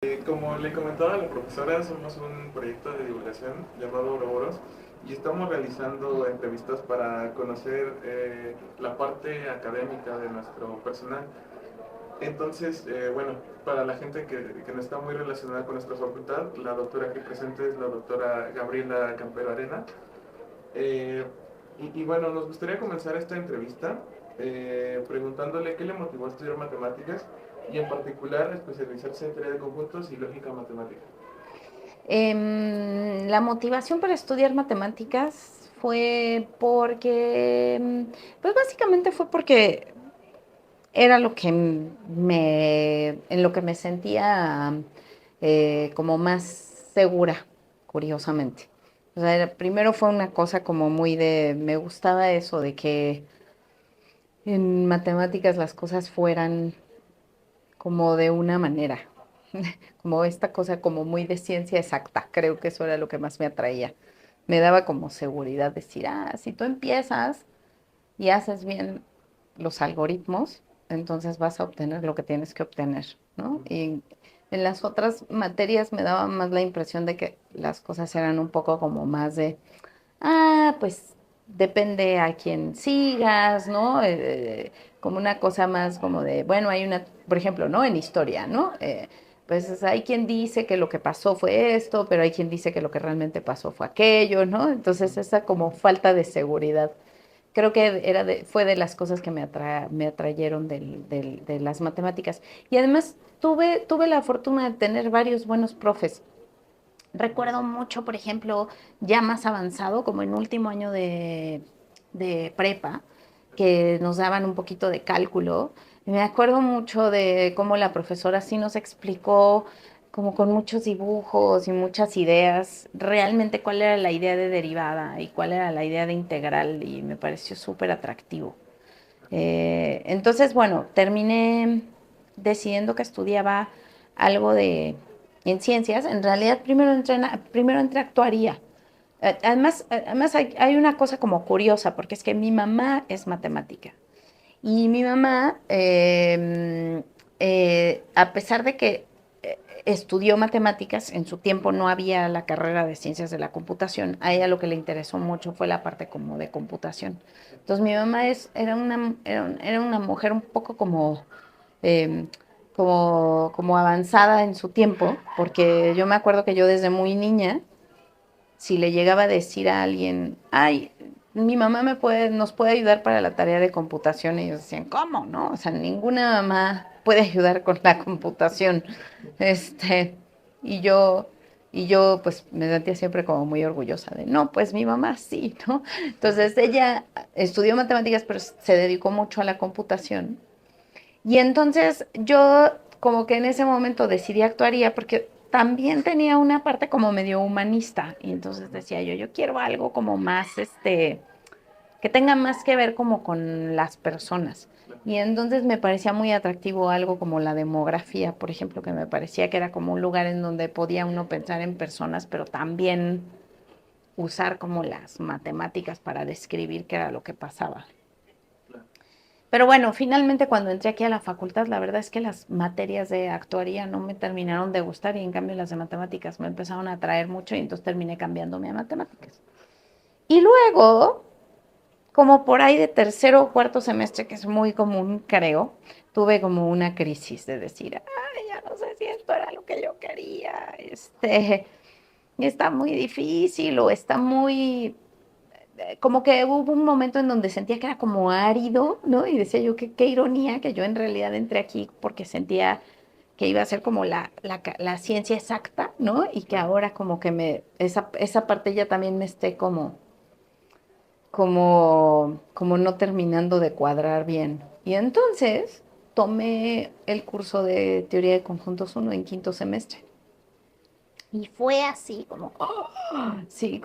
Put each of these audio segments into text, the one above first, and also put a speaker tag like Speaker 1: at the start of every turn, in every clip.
Speaker 1: Como le comentaba a la profesora, somos un proyecto de divulgación llamado Ouroboros y estamos realizando entrevistas para conocer la parte académica de nuestro personal. Entonces, bueno, para la gente que no está muy relacionada con nuestra facultad, la doctora aquí presente es la doctora Gabriela Campero Arena. Eh, y bueno, nos gustaría comenzar esta entrevista preguntándole qué le motivó a estudiar matemáticas y en particular especializarse en teoría de conjuntos y lógica matemática.
Speaker 2: La motivación para estudiar matemáticas fue porque, pues básicamente fue porque era lo que en lo que me sentía como más segura, curiosamente. O sea, primero fue una cosa como muy me gustaba eso de que en matemáticas las cosas fueran como de una manera, como esta cosa como muy de ciencia exacta. Creo que eso era lo que más me atraía. Me daba como seguridad decir, si tú empiezas y haces bien los algoritmos, entonces vas a obtener lo que tienes que obtener, ¿no? Y en las otras materias me daba más la impresión de que las cosas eran un poco como más pues depende a quién sigas, ¿no? Como una cosa más como de, bueno, hay una, por ejemplo, ¿no? En historia, ¿no? Pues hay quien dice que lo que pasó fue esto, pero hay quien dice que lo que realmente pasó fue aquello, ¿no? Entonces esa como falta de seguridad. Creo que fue de las cosas que me atrayeron de las matemáticas. Y además tuve la fortuna de tener varios buenos profes. Recuerdo mucho, por ejemplo, ya más avanzado, como en último año de prepa, que nos daban un poquito de cálculo. Me acuerdo mucho de cómo la profesora sí nos explicó, como con muchos dibujos y muchas ideas, realmente cuál era la idea de derivada y cuál era la idea de integral, y me pareció súper atractivo. Entonces, bueno, terminé decidiendo que estudiaba algo en ciencias. En realidad, primero entré a actuaría. Además hay una cosa como curiosa, porque es que mi mamá es matemática. Y mi mamá, a pesar de que estudió matemáticas, en su tiempo no había la carrera de ciencias de la computación, a ella lo que le interesó mucho fue la parte como de computación. Entonces mi mamá era una mujer un poco eh, como avanzada en su tiempo, porque yo me acuerdo que yo desde muy niña, si le llegaba a decir a alguien, mi mamá nos puede ayudar para la tarea de computación, y ellos decían, ¿cómo? ¿No? O sea, ninguna mamá puede ayudar con la computación. Este, y yo, y yo pues me sentía siempre como muy orgullosa de, no, pues mi mamá sí, ¿no? Entonces ella estudió matemáticas, pero se dedicó mucho a la computación. Y entonces yo como que en ese momento decidí actuaría porque también tenía una parte como medio humanista. Y entonces decía yo quiero algo como más, que tenga más que ver como con las personas. Y entonces me parecía muy atractivo algo como la demografía, por ejemplo, que me parecía que era como un lugar en donde podía uno pensar en personas, pero también usar como las matemáticas para describir qué era lo que pasaba. Pero bueno, finalmente cuando entré aquí a la facultad, la verdad es que las materias de actuaría no me terminaron de gustar, y en cambio las de matemáticas me empezaron a atraer mucho, y entonces terminé cambiándome a matemáticas. Y luego, como por ahí de tercero o cuarto semestre, que es muy común, creo, tuve como una crisis de decir, ya no sé si esto era lo que yo quería, está muy difícil o está muy como que hubo un momento en donde sentía que era como árido, ¿no? Y decía yo, qué ironía que yo en realidad entré aquí porque sentía que iba a ser como la ciencia exacta, ¿no? Y que ahora como que esa parte ya también me esté como no terminando de cuadrar bien. Y entonces tomé el curso de teoría de conjuntos uno en quinto semestre. Y fue así, como, sí,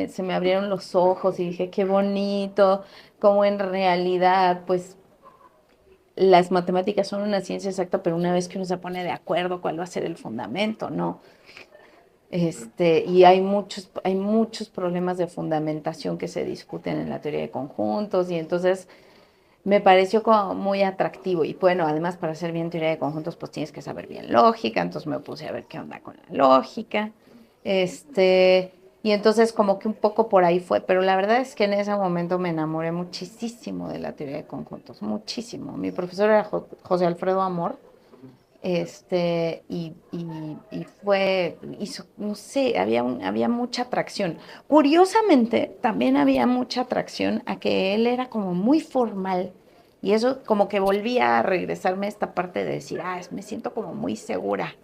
Speaker 2: se me abrieron los ojos y dije, qué bonito, como en realidad, pues las matemáticas son una ciencia exacta, pero una vez que uno se pone de acuerdo cuál va a ser el fundamento, ¿no? Y hay muchos problemas de fundamentación que se discuten en la teoría de conjuntos, y entonces me pareció como muy atractivo. Y bueno, además para hacer bien teoría de conjuntos, pues tienes que saber bien lógica. Entonces me puse a ver qué onda con la lógica. Y entonces como que un poco por ahí fue. Pero la verdad es que en ese momento me enamoré muchísimo de la teoría de conjuntos. Muchísimo. Mi profesor era José Alfredo Amor. Y fue, hizo, no sé, había mucha atracción. Curiosamente, también había mucha atracción a que él era como muy formal. Y eso como que volvía a regresarme a esta parte de decir, me siento como muy segura,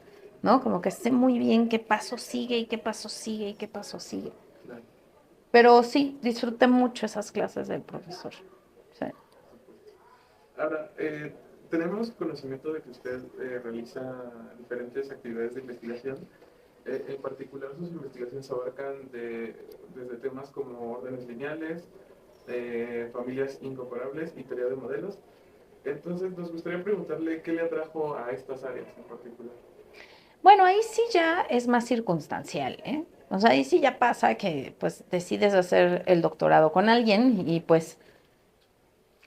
Speaker 2: ¿no? Como que sé muy bien qué paso sigue y qué paso sigue y qué paso sigue.
Speaker 1: Claro.
Speaker 2: Pero sí, disfruté mucho esas clases del profesor. Sí.
Speaker 1: Ahora, tenemos conocimiento de que usted realiza diferentes actividades de investigación. En particular, sus investigaciones abarcan desde temas como órdenes lineales, familias incomparables y teoría de modelos. Entonces, nos gustaría preguntarle qué le atrajo a estas áreas en particular.
Speaker 2: Bueno, ahí sí ya es más circunstancial, ¿eh? O sea, ahí sí ya pasa que pues decides hacer el doctorado con alguien y pues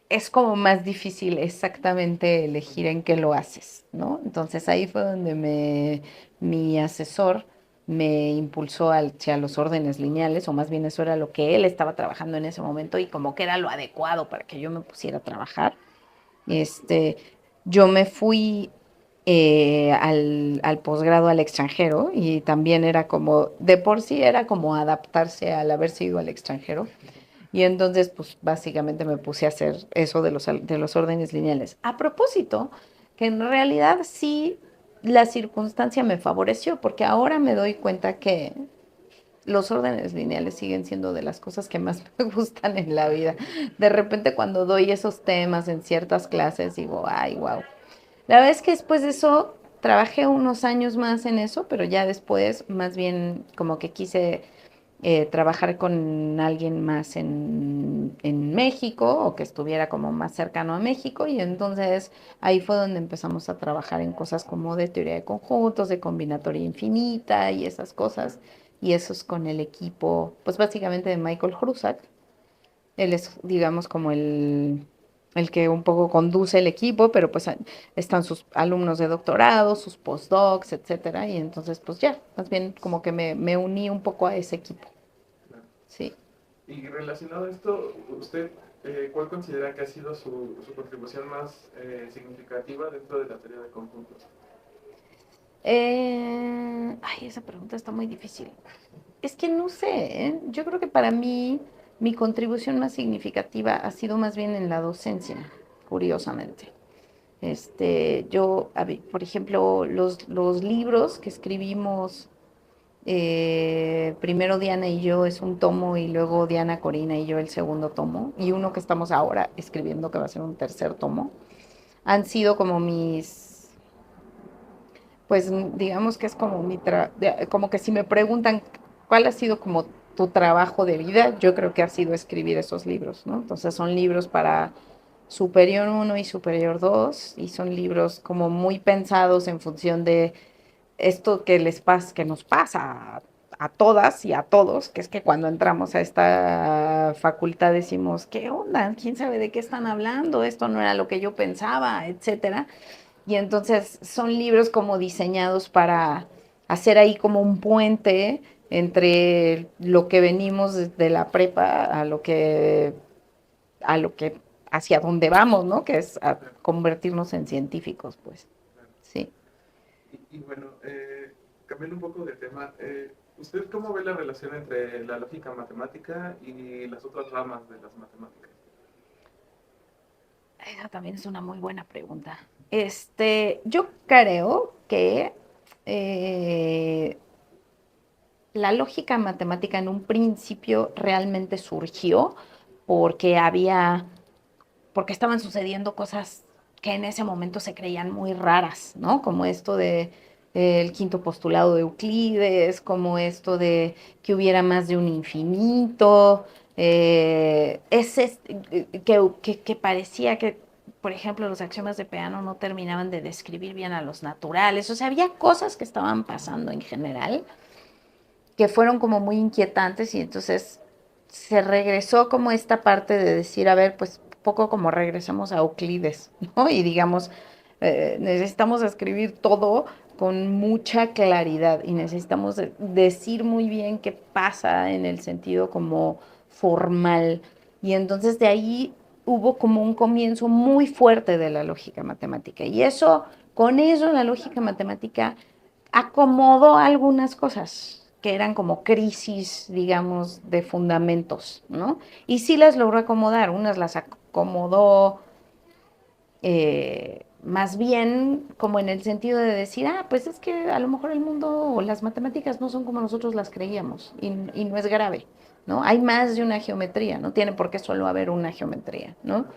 Speaker 2: es como más difícil exactamente elegir en qué lo haces, ¿no? Entonces ahí fue donde mi asesor me impulsó hacia los órdenes lineales, o más bien eso era lo que él estaba trabajando en ese momento y como que era lo adecuado para que yo me pusiera a trabajar. Este, yo me fui al posgrado al extranjero y también era como, de por sí era como adaptarse al haberse ido al extranjero. Y entonces, pues básicamente me puse a hacer eso de los órdenes lineales. A propósito, que en realidad sí la circunstancia me favoreció, porque ahora me doy cuenta que los órdenes lineales siguen siendo de las cosas que más me gustan en la vida. De repente cuando doy esos temas en ciertas clases digo, ay, wow. La verdad es que después de eso trabajé unos años más en eso, pero ya después más bien como que quise trabajar con alguien más en México o que estuviera como más cercano a México y entonces ahí fue donde empezamos a trabajar en cosas como de teoría de conjuntos, de combinatoria infinita y esas cosas y eso es con el equipo pues básicamente de Michael Hrusak. Él es digamos como el que un poco conduce el equipo, pero pues están sus alumnos de doctorado, sus postdocs, etcétera, y entonces pues ya, más bien como que me uní un poco a ese equipo.
Speaker 1: Claro.
Speaker 2: Sí.
Speaker 1: Y relacionado a esto, ¿usted cuál considera que ha sido su contribución más significativa dentro de la teoría de conjuntos?
Speaker 2: Esa pregunta está muy difícil. Es que no sé, ¿eh? Yo creo que para mí mi contribución más significativa ha sido más bien en la docencia, curiosamente. Por ejemplo, los libros que escribimos, primero Diana y yo es un tomo y luego Diana, Corina y yo el segundo tomo, y uno que estamos ahora escribiendo que va a ser un tercer tomo, han sido como pues digamos que es como como que si me preguntan cuál ha sido como tu trabajo de vida, yo creo que ha sido escribir esos libros, ¿no? Entonces son libros para Superior uno y Superior 2 y son libros como muy pensados en función de esto que nos pasa a todas y a todos, que es que cuando entramos a esta facultad decimos, ¿qué onda? ¿Quién sabe de qué están hablando? Esto no era lo que yo pensaba, etcétera. Y entonces son libros como diseñados para hacer ahí como un puente entre lo que venimos desde la prepa a lo que hacia dónde vamos, ¿no? Que es a
Speaker 1: Claro,
Speaker 2: convertirnos en científicos, pues.
Speaker 1: claro.
Speaker 2: Sí.
Speaker 1: Y bueno, cambiando un poco de tema, ¿usted cómo ve la relación entre la lógica matemática y las otras ramas de las matemáticas?
Speaker 2: Esa también es una muy buena pregunta. Yo creo que eh, la lógica matemática en un principio realmente surgió porque porque estaban sucediendo cosas que en ese momento se creían muy raras, ¿no? Como esto de el quinto postulado de Euclides, como esto de que hubiera más de un infinito, que parecía que, por ejemplo, los axiomas de Peano no terminaban de describir bien a los naturales, o sea, había cosas que estaban pasando en general que fueron como muy inquietantes y entonces se regresó como esta parte de decir, a ver, pues poco como regresamos a Euclides, ¿no? Y digamos, necesitamos escribir todo con mucha claridad y necesitamos decir muy bien qué pasa en el sentido como formal. Y entonces de ahí hubo como un comienzo muy fuerte de la lógica matemática. Y eso, con eso la lógica matemática acomodó algunas cosas que eran como crisis, digamos, de fundamentos, ¿no? Y sí las logró acomodar, unas las acomodó más bien como en el sentido de decir, ah, pues es que a lo mejor el mundo o las matemáticas no son como nosotros las creíamos y no es grave, ¿no? Hay más de una geometría, no tiene por qué solo haber una geometría, ¿no?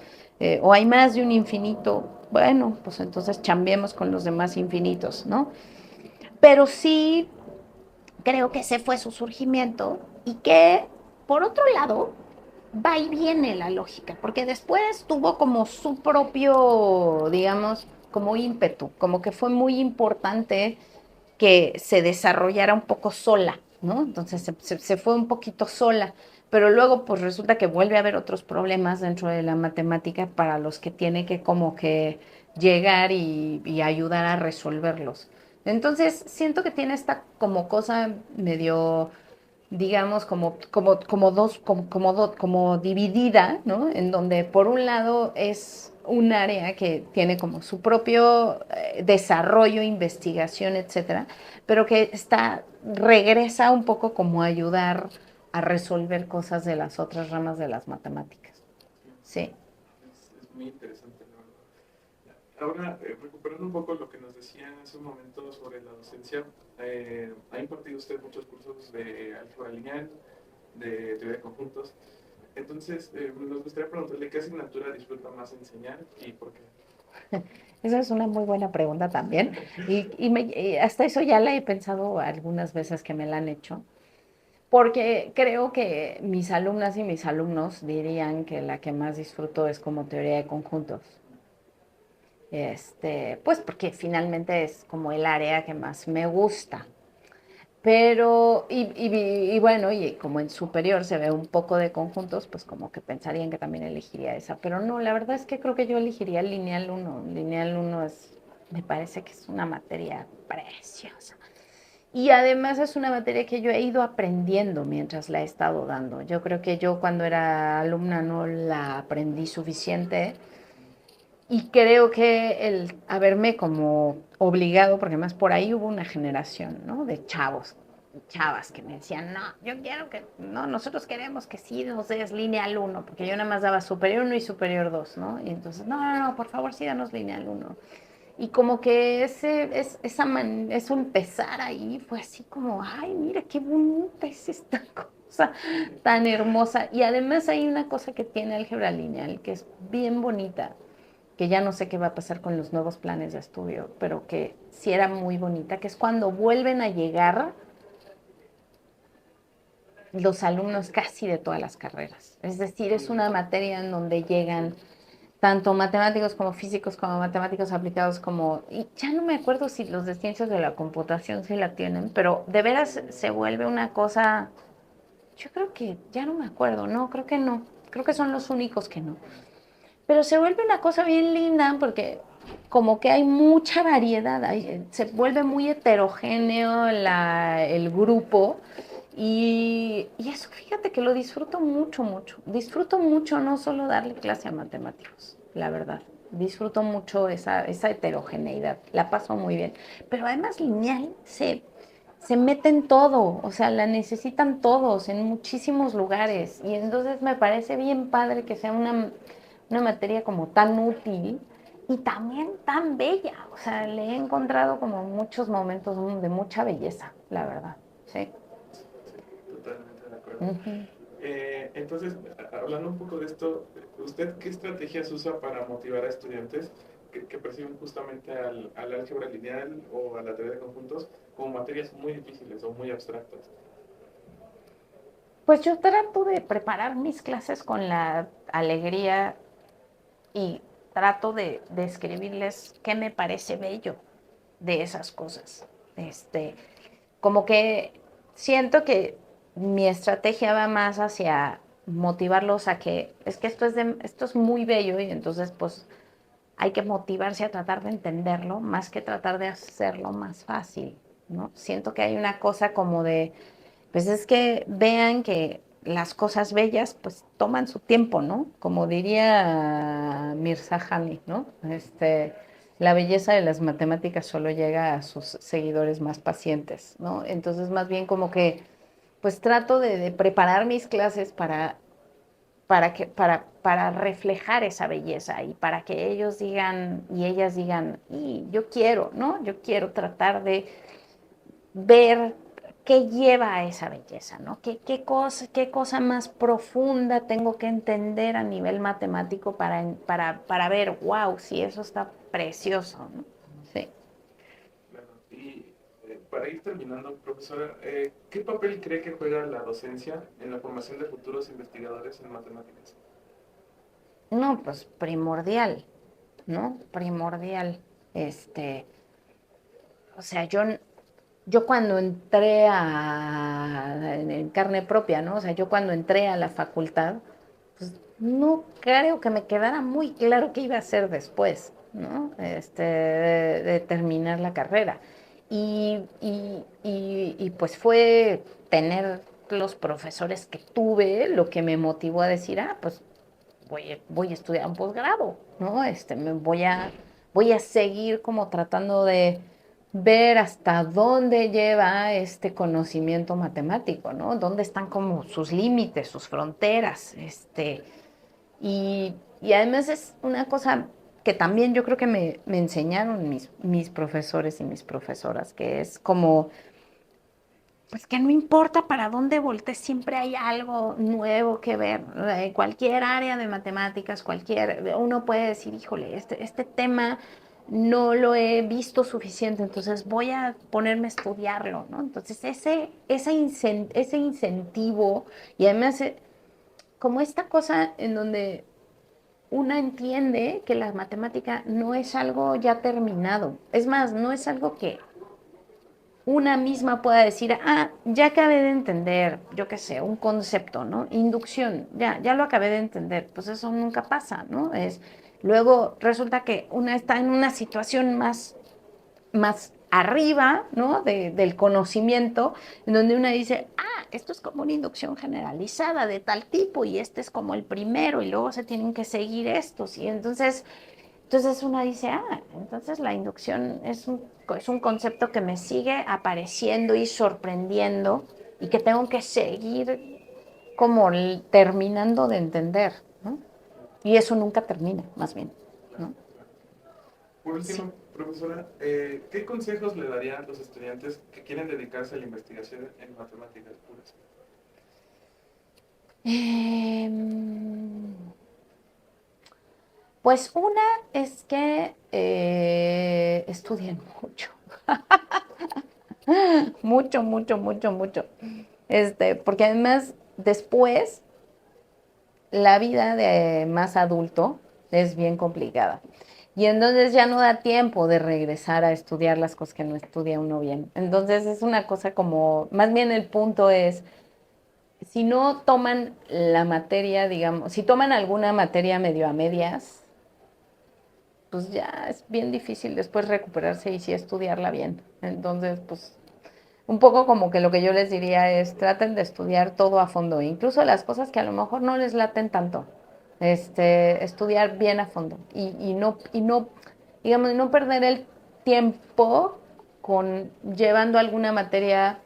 Speaker 2: O hay más de un infinito, bueno, pues entonces chambiemos con los demás infinitos, ¿no? Pero sí creo que ese fue su surgimiento y que, por otro lado, va y viene la lógica, porque después tuvo como su propio, digamos, como ímpetu, como que fue muy importante que se desarrollara un poco sola, ¿no? Entonces se fue un poquito sola, pero luego pues resulta que vuelve a haber otros problemas dentro de la matemática para los que tiene que como que llegar y ayudar a resolverlos. Entonces siento que tiene esta como cosa medio digamos, como dividida, ¿no? En donde por un lado es un área que tiene como su propio desarrollo, investigación, etcétera, pero que regresa un poco como a ayudar a resolver cosas de las otras ramas de las matemáticas. Sí.
Speaker 1: Es muy interesante, la verdad. Ahora, recuperando un poco lo que nos decía hace un momento sobre la docencia, ha impartido usted muchos cursos de álgebra lineal, de teoría de conjuntos. Entonces, nos gustaría preguntarle qué asignatura disfruta más enseñar y por qué.
Speaker 2: Esa es una muy buena pregunta también. Y hasta eso ya la he pensado algunas veces que me la han hecho. Porque creo que mis alumnas y mis alumnos dirían que la que más disfruto es como teoría de conjuntos. Pues porque finalmente es como el área que más me gusta. Pero, y bueno, y como en superior se ve un poco de conjuntos, pues como que pensarían que también elegiría esa. Pero no, la verdad es que creo que yo elegiría Lineal uno. Lineal uno me parece que es una materia preciosa. Y además es una materia que yo he ido aprendiendo mientras la he estado dando. Yo creo que yo cuando era alumna no la aprendí suficiente y creo que el haberme como obligado, porque más por ahí hubo una generación, ¿no? De chavos, chavas que me decían, no, yo quiero que, no, nosotros queremos que sí nos des lineal uno porque yo nada más daba superior uno y superior 2, ¿no? Y entonces, no, no, no, por favor, sí danos lineal uno. Y como que eso empezar ahí fue así como, ay, mira qué bonita es esta cosa tan hermosa. Y además hay una cosa que tiene álgebra lineal que es bien bonita, que ya no sé qué va a pasar con los nuevos planes de estudio, pero que sí era muy bonita, que es cuando vuelven a llegar los alumnos casi de todas las carreras. Es decir, es una materia en donde llegan tanto matemáticos como físicos, como matemáticos aplicados, como, y ya no me acuerdo si los de ciencias de la computación sí la tienen, pero de veras se vuelve una cosa, yo creo que, ya no me acuerdo, no, creo que no, creo que son los únicos que no, pero se vuelve una cosa bien linda porque como que hay mucha variedad, se vuelve muy heterogéneo el grupo y eso fíjate que lo disfruto mucho, mucho. Disfruto mucho no solo darle clase a matemáticos, la verdad. Disfruto mucho esa heterogeneidad, la paso muy bien. Pero además lineal se mete en todo, o sea, la necesitan todos en muchísimos lugares. Y entonces me parece bien padre que sea una materia como tan útil y también tan bella. O sea, le he encontrado como muchos momentos de mucha belleza, la verdad. Sí.
Speaker 1: Totalmente de acuerdo.
Speaker 2: Ujú.
Speaker 1: Entonces, hablando un poco de esto, ¿usted qué estrategias usa para motivar a estudiantes que perciben justamente al álgebra lineal o a la teoría de conjuntos como materias muy difíciles o muy abstractas?
Speaker 2: Pues yo trato de preparar mis clases con la alegría y trato de escribirles qué me parece bello de esas cosas. Como que siento que mi estrategia va más hacia motivarlos a que, es que esto es muy bello y entonces pues hay que motivarse a tratar de entenderlo más que tratar de hacerlo más fácil, ¿no? Siento que hay una cosa como de, pues es que vean que las cosas bellas pues toman su tiempo, ¿no? Como diría Mirza Hani, ¿no? La belleza de las matemáticas solo llega a sus seguidores más pacientes, ¿no? Entonces más bien como que pues trato de preparar mis clases para reflejar esa belleza y para que ellos digan y ellas digan, y yo quiero, ¿no? Yo quiero tratar de ver qué lleva a esa belleza, ¿no? Qué cosa más profunda tengo que entender a nivel matemático para ver, wow, sí, eso está precioso, ¿no? Sí.
Speaker 1: Claro. Y para ir terminando, profesora, ¿qué papel cree que juega la docencia en la formación de futuros investigadores en matemáticas?
Speaker 2: No, pues primordial, ¿no? Primordial. Este, o sea, yo cuando entré en carne propia, ¿no? O sea, yo cuando entré a la facultad, pues no creo que me quedara muy claro qué iba a hacer después, ¿no? De terminar la carrera. Pues fue tener los profesores que tuve lo que me motivó a decir, pues voy a estudiar un posgrado, ¿no? Voy a seguir como tratando de ver hasta dónde lleva este conocimiento matemático, ¿no? Dónde están como sus límites, sus fronteras, y además es una cosa que también yo creo que me enseñaron mis profesores y mis profesoras, que es como pues que no importa para dónde voltees, siempre hay algo nuevo que ver. Cualquier área de matemáticas, uno puede decir, híjole, este tema no lo he visto suficiente, entonces voy a ponerme a estudiarlo, ¿no? Entonces ese incentivo y además como esta cosa en donde uno entiende que la matemática no es algo ya terminado, es más, no es algo que una misma pueda decir, ya acabé de entender, yo qué sé, un concepto, ¿no? Inducción, ya lo acabé de entender, pues eso nunca pasa, ¿no? Luego resulta que una está en una situación más arriba, ¿no? Del conocimiento, en donde una dice, esto es como una inducción generalizada de tal tipo y este es como el primero y luego se tienen que seguir estos y entonces una dice, entonces la inducción es un concepto que me sigue apareciendo y sorprendiendo y que tengo que seguir como terminando de entender, ¿no? Y eso nunca termina, más bien,
Speaker 1: Claro,
Speaker 2: ¿no?
Speaker 1: claro. Por
Speaker 2: Sí.
Speaker 1: último, profesora, ¿qué consejos le darían a los estudiantes que quieren dedicarse a la investigación en matemáticas puras?
Speaker 2: Em, pues una es que estudien mucho. Mucho, mucho, mucho, mucho. Porque además después la vida de más adulto es bien complicada. Y entonces ya no da tiempo de regresar a estudiar las cosas que no estudia uno bien. Entonces es una cosa como, más bien el punto es, si no toman la materia, digamos, si toman alguna materia medio a medias, pues ya es bien difícil después recuperarse y sí estudiarla bien. Entonces, pues un poco como que lo que yo les diría es traten de estudiar todo a fondo, incluso las cosas que a lo mejor no les laten tanto, estudiar bien a fondo y no, digamos, no perder el tiempo llevando alguna materia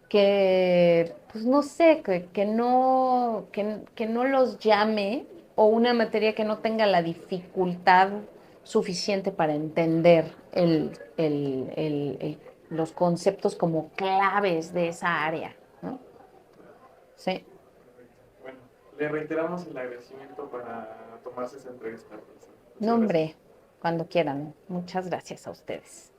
Speaker 2: que, pues no sé, que no los llame o una materia que no tenga la dificultad suficiente para entender los conceptos como claves de esa área, ¿no? Sí.
Speaker 1: Perfecto. Bueno, le reiteramos el agradecimiento para tomarse esa entrevista, profesora. Muchas gracias.
Speaker 2: Nombre, cuando quieran. Muchas gracias a ustedes.